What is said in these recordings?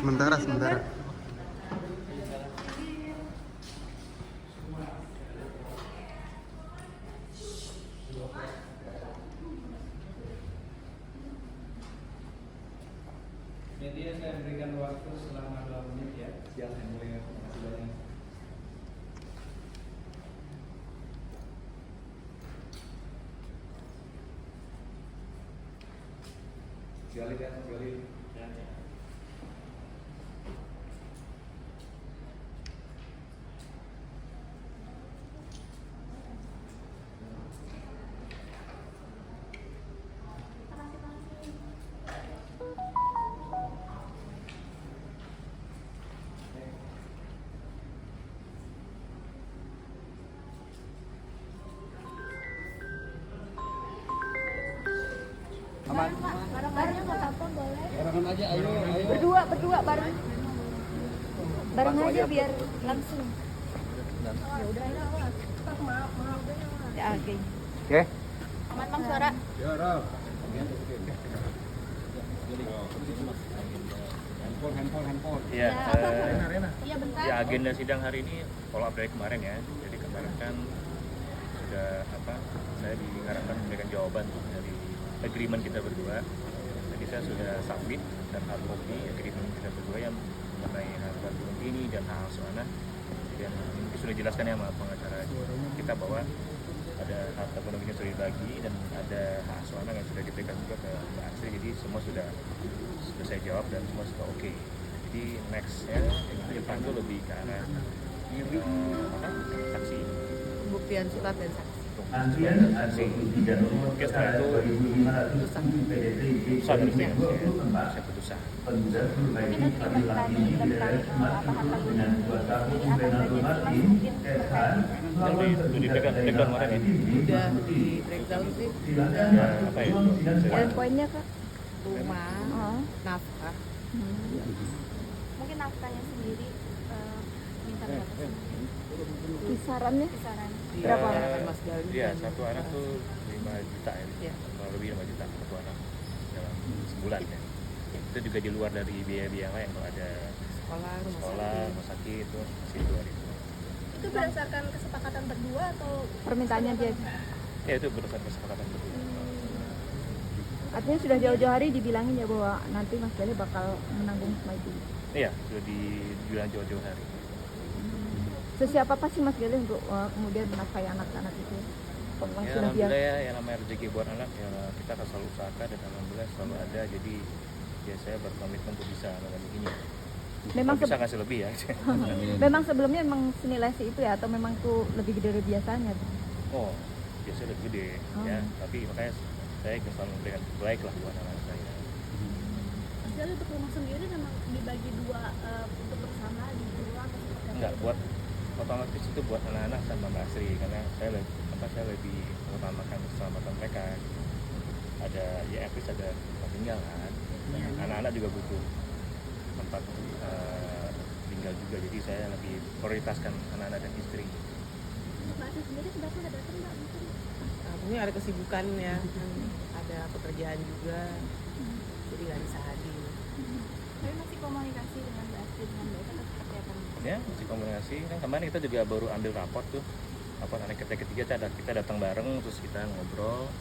sementara. Media saya berikan waktu selama 2 menit ya. Siap, yang mulia. Terima kasih banyak. Gali kan, gali. Aman. Bareng nggak apa-apa, boleh. Barengan aja, ayo. Berdua bareng. Bareng aja biar langsung. Ya udah maaf. Ya oke. Oke. Aman Bang suara. Ya, Rob. Handphone. Iya, Iya bentar. ya agenda sidang hari ini follow up dari kemarin ya. Jadi kemarin kan sudah saya diharapkan memberikan jawaban dari agreement kita berdua. Jadi saya sudah submit dan hard copy agreement kita berdua yang mengenai harga gunung ini dan hak asuh anak. Dan ini sudah dijelaskan ya sama pengacara kita bahwa ada harta gunung ini sudah dibagi dan ada hak asuh anak yang sudah diberikan juga ke Mbak Asri. Jadi semua sudah saya jawab dan semua sudah oke. Jadi nextnya yang ke depan itu lebih ke arah saksi, Buktian surat dan saksi. Antrian saksi. Mungkin setelah itu putusan putusan putusan. Pengusaha perbaiki peradilan ini bidara Sumatera dengan 2 tahun penalti mati SH Jadi itu di breakdown kemarin ya. Udah di breakdown sih. Apa ya? Dan poinnya Kak? Rumah, nafkah. Mungkin nafkahnya sendiri minta berapa sih? Kisarannya? Kisaran. Berapa? Mas Gali? Iya, satu anak tuh 5 juta ya. Iya. Kalau lebih 5 juta satu anak dalam sebulan ya. Itu juga di luar dari biaya-biaya yang lain kalau ada Sekolah, rumah sakit itu masih di luar itu. Itu berdasarkan kesepakatan berdua atau permintaannya dia. Ya itu berdasarkan kesepakatan berdua. Artinya sudah jauh-jauh hari dibilangin ya bahwa nanti Mas Gali bakal menanggung semua itu. Iya, sudah dibilang jauh-jauh hari. Sesiap apa sih Mas Gali untuk kemudian menafkahi anak-anak itu? Memang Ya sudah alhamdulillah biasa. ya, yang namanya rezeki buat anak ya kita akan selalu usahakan dan alhamdulillah selalu ada. Jadi ya saya berkomitmen untuk bisa memenuhi ini. Memang bisa ngasih lebih ya. memang sebelumnya memang senilai itu ya atau memang tuh lebih gede dari biasanya? Oh, biasanya lebih gede ya. Tapi makanya saya ingin selalu memberikan terbaik lah buat anak saya. Jadi untuk rumah sendiri memang dibagi dua untuk bersama di luar atau seperti apa? Enggak, buat otomatis itu buat anak-anak sama Mbak Asri karena saya lebih mengutamakan keselamatan mereka. Ada ya at least ada tempat tinggal kan. Anak-anak juga butuh tempat tinggal juga, jadi saya lebih prioritaskan anak-anak dan istri. Mbak Asri sendiri sebenarnya udah datang Mbak mungkin? Ini ada kesibukan ya, ada pekerjaan juga, jadi nggak bisa hadir. Tapi masih komunikasi dengan Mbak Asri dengan baik atau seperti apa? Ya, masih komunikasi. Kan kemarin kita juga baru ambil raport tuh. Raport anak kita ketiga kita datang bareng terus kita ngobrol.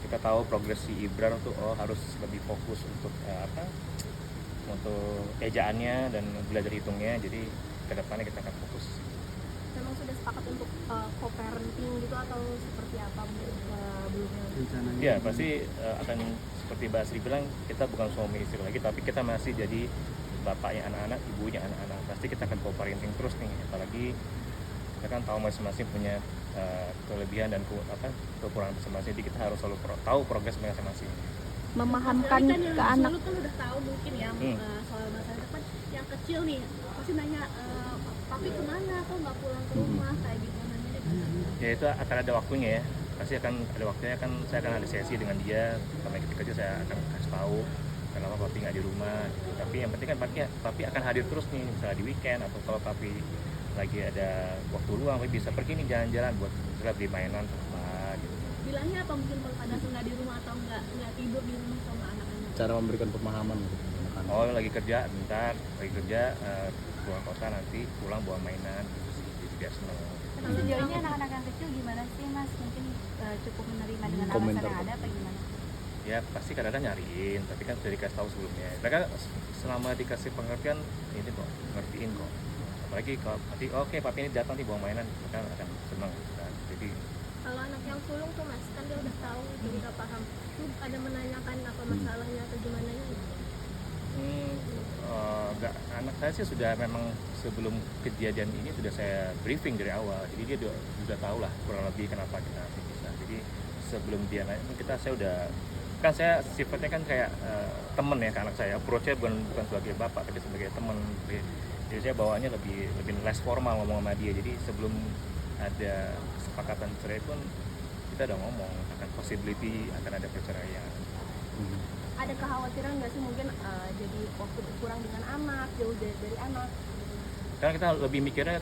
Kita tahu progres si Ibrar tuh harus lebih fokus untuk untuk ejaannya dan belajar hitungnya. Jadi ke depannya kita akan fokus. Memang sudah sepakat untuk co-parenting gitu atau seperti apa belumnya? Ya, pasti akan seperti Mbak Asri bilang, kita bukan suami istri lagi, tapi kita masih jadi bapaknya anak-anak, ibunya anak-anak. Pasti kita akan co-parenting terus nih, apalagi kita kan tahu masing-masing punya kelebihan dan kekurangan masing-masing. Jadi kita harus selalu tahu progres masing-masing. Memahamkan Kan ke yang anak. Lu kan udah tahu mungkin ya soal masalah depan yang kecil nih pasti nanya papi kemana kok nggak pulang ke rumah kayak gitu nanya Ya itu akan ada waktunya ya, pasti akan ada waktunya kan. Saya akan ada sesi dengan dia sama ketika kecil, saya akan kasih tahu kenapa papi nggak di rumah gitu. Tapi yang penting kan papi akan hadir terus nih, misalnya di weekend atau kalau papi lagi ada waktu luang, papi bisa pergi nih jalan-jalan buat misalnya beli mainan apa gitu. bilangnya apa mungkin kalau pada nggak di rumah atau nggak tidur di rumah sama anak-anak? Cara memberikan pemahaman gitu. makan. Oh lagi kerja, bentar, lagi kerja keluar kota nanti pulang bawa mainan gitu sih, jadi biar seneng. Sejauh ini anak-anak yang kecil gimana sih Mas? Mungkin cukup menerima dengan Komentar. alasan yang ada apa gimana? Ya pasti kadang-kadang nyariin, tapi kan sudah dikasih tahu sebelumnya. Mereka selama dikasih pengertian ini kok, ngertiin kok. Apalagi kalau nanti oke papi ini datang nih bawa mainan, mereka akan senang. Nah, jadi Kalau anak yang sulung tuh mas, kan dia udah tahu, jadi udah paham. Tuh ada menanyakan apa masalahnya atau gimana gitu. enggak, anak saya sih sudah memang sebelum kejadian ini sudah saya briefing dari awal. Jadi dia sudah tahu lah kurang lebih kenapa kita bisa. Jadi sebelum dia naik, saya udah kan saya sifatnya kan kayak temen ya ke anak saya. Approach-nya bukan sebagai bapak tapi sebagai temen. Jadi saya bawaannya lebih less formal ngomong sama dia. Jadi sebelum ada kesepakatan cerai pun kita udah ngomong akan possibility akan ada perceraian. Ada kekhawatiran nggak sih mungkin jadi waktu berkurang dengan anak, jauh dari anak? Karena kita lebih mikirnya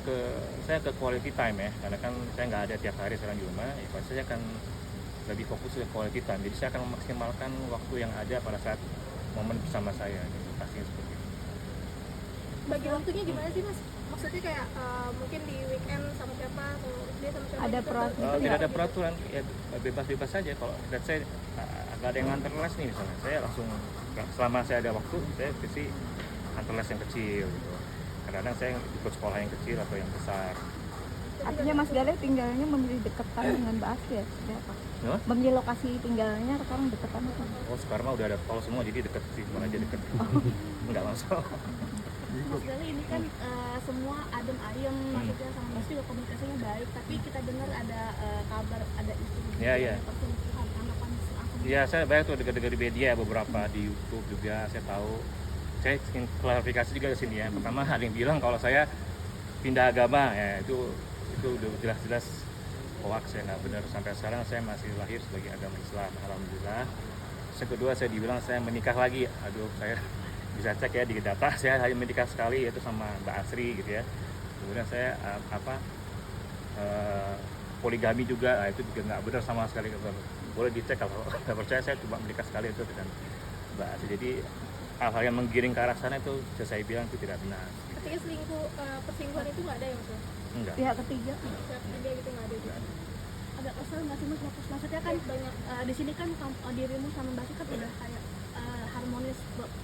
saya ke quality time ya, karena kan saya nggak ada tiap hari sekarang di rumah, ya pasti saya akan lebih fokus ke quality time. Jadi saya akan memaksimalkan waktu yang ada pada saat momen bersama saya, gitu. Pastinya seperti itu. Bagi waktunya gimana sih mas? Maksudnya kayak mungkin di weekend sama siapa atau dia sama siapa? Ada gitu, peraturan? atau- Tidak ada peraturan, ya bebas-bebas saja. Kalau let's say nggak ada yang nganter les nih misalnya, saya langsung selama saya ada waktu, saya pasti antar les yang kecil gitu. Kadang-kadang saya ikut sekolah yang kecil atau yang besar. Artinya Mas Gale tinggalnya memilih dekatan dengan Mbak Asri ya? Seperti apa? Hah? Memilih lokasi tinggalnya sekarang dekatan apa? Oh sekarang mah udah ada tol semua, jadi deket sih, malah aja deket. Nggak langsung. Mas Gali ini kan semua adem ayem, maksudnya sama Mas juga komunikasinya baik, tapi kita dengar ada kabar ada isu Iya, iya. perselingkuhan, tanggapan langsung. Iya, saya banyak tuh dengar di media beberapa di YouTube juga saya tahu. Saya ingin klarifikasi juga ke sini ya. Pertama ada yang bilang kalau saya pindah agama, ya itu udah jelas-jelas hoax ya, nggak benar. Sampai sekarang saya masih lahir sebagai agama Islam, alhamdulillah. Yang kedua saya dibilang saya menikah lagi. Aduh, saya bisa cek ya di data, saya hanya menikah sekali yaitu sama Mbak Asri gitu ya. Kemudian saya poligami juga, itu juga nggak benar sama sekali. Boleh dicek kalau nggak percaya, saya cuma menikah sekali itu dengan Mbak Asri. Jadi hal-hal yang menggiring ke arah sana itu saya bilang itu tidak benar. Ketika perselingkuhan itu nggak ada ya mas? Enggak. Pihak ketiga? Pihak ketiga gitu nggak ada juga. Agak kesel nggak sih mas? Maksudnya kan banyak di sini kan dirimu sama Mbak Asri kan udah kayak harmonis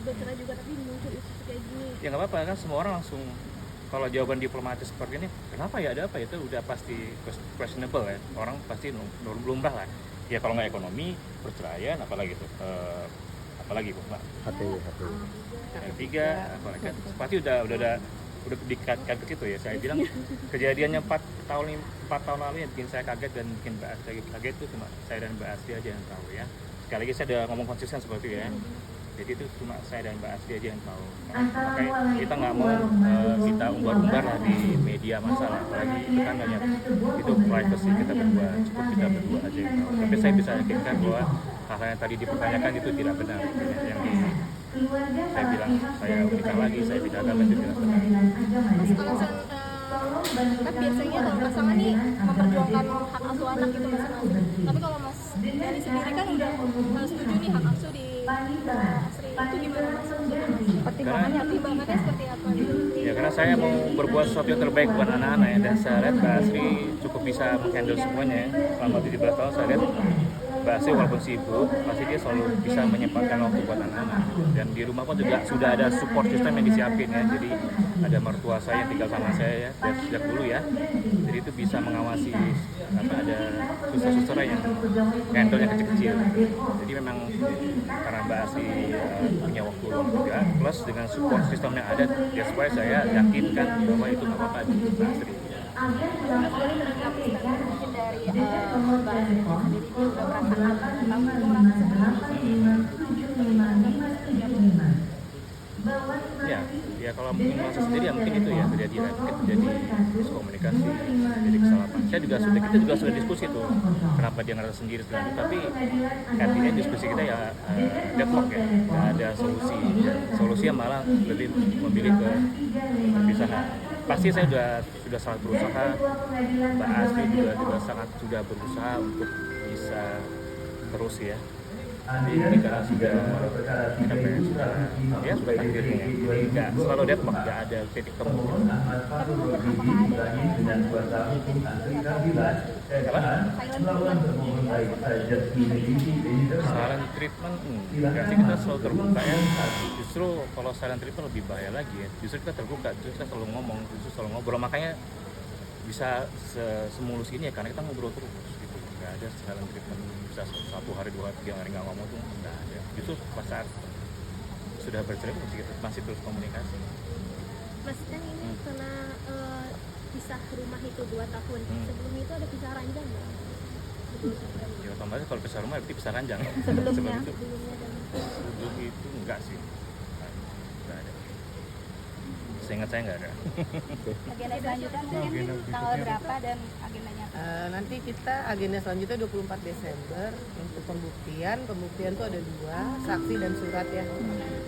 bercerai juga, tapi muncul isu kayak gini. Ya nggak apa-apa kan, semua orang langsung kalau jawaban diplomatis seperti ini, kenapa ya ada apa, itu udah pasti questionable ya, orang pasti lumrah lah. Ya kalau nggak ekonomi, perceraian, apalagi itu, apalagi bu, Mbak? HTW. Yang tiga, apalagi kan pasti udah dikaitkan ke situ ya. Saya bilang kejadiannya 4 tahun lalu yang bikin saya kaget dan bikin Mbak Asri kaget itu cuma saya dan Mbak Asri aja yang tahu ya. Sekali lagi saya udah ngomong konsisten seperti itu ya. Jadi itu cuma saya dan Mbak Asri aja yang tahu. Makanya kita nggak mau kita umbar-umbar lah di media masalah, apalagi itu kan hanya itu privacy kita berdua, cukup kita berdua aja yang tahu. Tapi saya bisa yakinkan bahwa hal-hal yang tadi dipertanyakan itu tidak benar. Yang saya bilang saya menikah lagi, saya tidak agama itu tidak benar. Mas alasan kan biasanya kalau pasangan nih memperjuangkan hak asuh anak itu masing-masing. Tapi kalau Mas Gali sendiri kan udah setuju nih hak asuh di Asri, itu gimana Mas? Pertimbangannya Pertimbangannya seperti apa? Ya karena saya mau berbuat sesuatu yang terbaik buat anak-anak ya, dan saya lihat Mbak Asri cukup bisa menghandle semuanya ya. Selama 17 tahun saya lihat Mbak Asri walaupun sibuk, pasti dia selalu bisa menyempatkan waktu buat anak-anak. Dan di rumah pun juga sudah ada support system yang disiapin ya, jadi ada mertua saya yang tinggal sama saya ya, sejak dulu ya. Jadi itu bisa mengawasi ada suster-suster yang handle-nya kecil-kecil. Jadi memang karena Mbak Asri punya waktu luang juga, plus dengan support system yang ada, that's why saya yakinkan bahwa itu nggak apa-apa di Mbak Asri. mungkin dari Mbak Asri sendiri dia udah merasakan kamu itu Ya kalau mungkin merasa sendiri ya mungkin itu ya terjadi miskomunikasi, jadi kesalahan. Kita juga sudah diskusi tuh kenapa dia ngerasa sendiri segala macam, tapi at the end diskusi kita ya deadlock ya, nggak ada solusi. Dan solusinya malah lebih memilih ke perpisahan. Pasti saya sudah sangat berusaha, Mbak Asri juga sudah berusaha untuk bisa terus ya ketika sudah ya sudah takdirnya, jadi nggak selalu deadlock, nggak ada titik temu. Tapi mungkin apakah ada dengan kuasa hukum Asri Kabila Silent treatment enggak sih, kita selalu terbuka ya. Justru kalau silent treatment lebih bahaya lagi ya. Justru kita terbuka, justru kita selalu ngomong, justru selalu ngobrol. Makanya bisa semulus ini ya karena kita ngobrol terus gitu. Nggak ada silent treatment bisa 1 hari 2 hari 3 hari nggak ngomong tuh nggak ada. Justru pas saat sudah bercerai masih terus komunikasi. Mas kan ini karena pisah rumah itu 2 tahun. Sebelum itu ada pisah ranjang nggak? Ya otomatis kalau pisah rumah berarti pisah ranjang. Sebelumnya itu. dan Sebelum itu enggak sih. Nggak ada. Seingat saya nggak ada. agenda selanjutnya mungkin tanggal berapa dan agendanya apa? Nanti kita agenda selanjutnya 24 Desember untuk pembuktian. Pembuktian itu ada 2, saksi dan surat ya.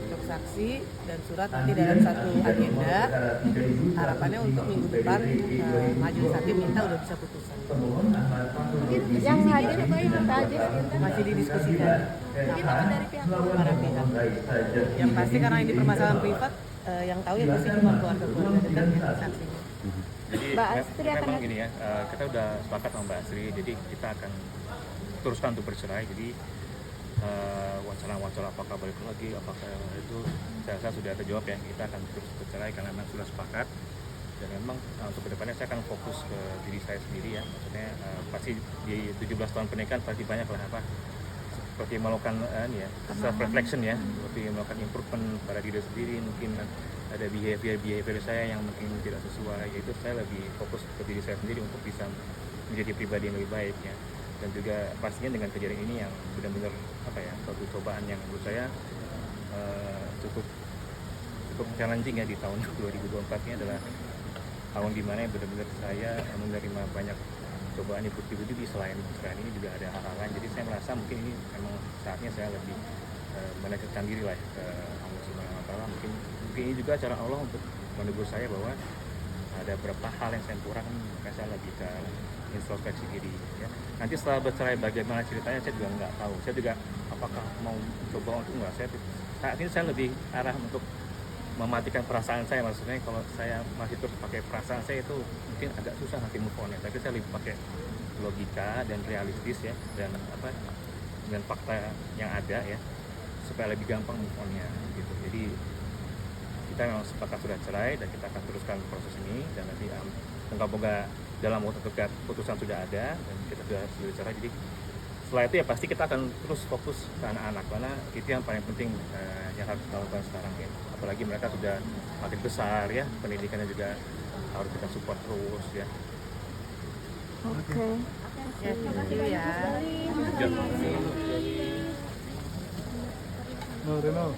Untuk saksi dan surat nanti dalam satu agenda. Harapannya untuk minggu depan majelis hakim minta udah bisa putusan. yang hadir apa yang hadir Masih didiskusikan dari pihak para pihak. Yang pasti karena ini permasalahan privat, yang tahu ya pasti cuma keluarga-keluarga dekat ya saksinya. Jadi Mbak Astri akan memang gini ya, kita udah sepakat sama Mbak Astri, jadi kita akan teruskan untuk bercerai. Jadi wacana-wacana apakah balik lagi, apakah itu saya rasa sudah terjawab ya. Kita akan terus bercerai karena memang sudah sepakat. Dan memang untuk kedepannya saya akan fokus ke diri saya sendiri ya. Maksudnya pasti di 17 tahun pernikahan pasti banyak lah apa seperti melakukan self reflection ya, seperti melakukan improvement pada diri sendiri. Mungkin ada behavior saya yang mungkin tidak sesuai, yaitu saya lebih fokus ke diri saya sendiri untuk bisa menjadi pribadi yang lebih baik ya. Dan juga pastinya dengan kejadian ini yang benar-benar suatu cobaan yang menurut saya cukup challenging ya di tahun 2024 ini adalah tahun dimana benar-benar saya menerima banyak cobaan yang bukti-bukti selain ini juga ada hal-hal lain. Jadi saya merasa mungkin ini memang saatnya saya lebih mendekatkan diri lah ke Allah Subhanahu Wa Taala. Mungkin ini juga cara Allah untuk menegur saya bahwa ada beberapa hal yang saya kurang, maka saya lebih ke introspeksi diri ya. Nanti setelah bercerai bagaimana ceritanya saya juga nggak tahu. Saya juga apakah mau coba untuk nggak, saat ini saya lebih arah untuk mematikan perasaan saya. Maksudnya kalau saya masih terus pakai perasaan saya itu mungkin agak susah nanti move on ya. Tapi saya lebih pakai logika dan realistis ya, dan dengan fakta yang ada ya, supaya lebih gampang move on-nya gitu. Jadi kita memang sepakat sudah cerai dan kita akan teruskan proses ini, dan nanti moga-moga dalam waktu dekat putusan sudah ada dan kita sudah cerai. Jadi setelah itu ya pasti kita akan terus fokus ke anak-anak, karena itu yang paling penting yang harus kita lakukan sekarang ya. Apalagi mereka sudah makin besar ya, pendidikannya juga harus kita support terus ya. Oke. Ya, thank you ya. No, Reno.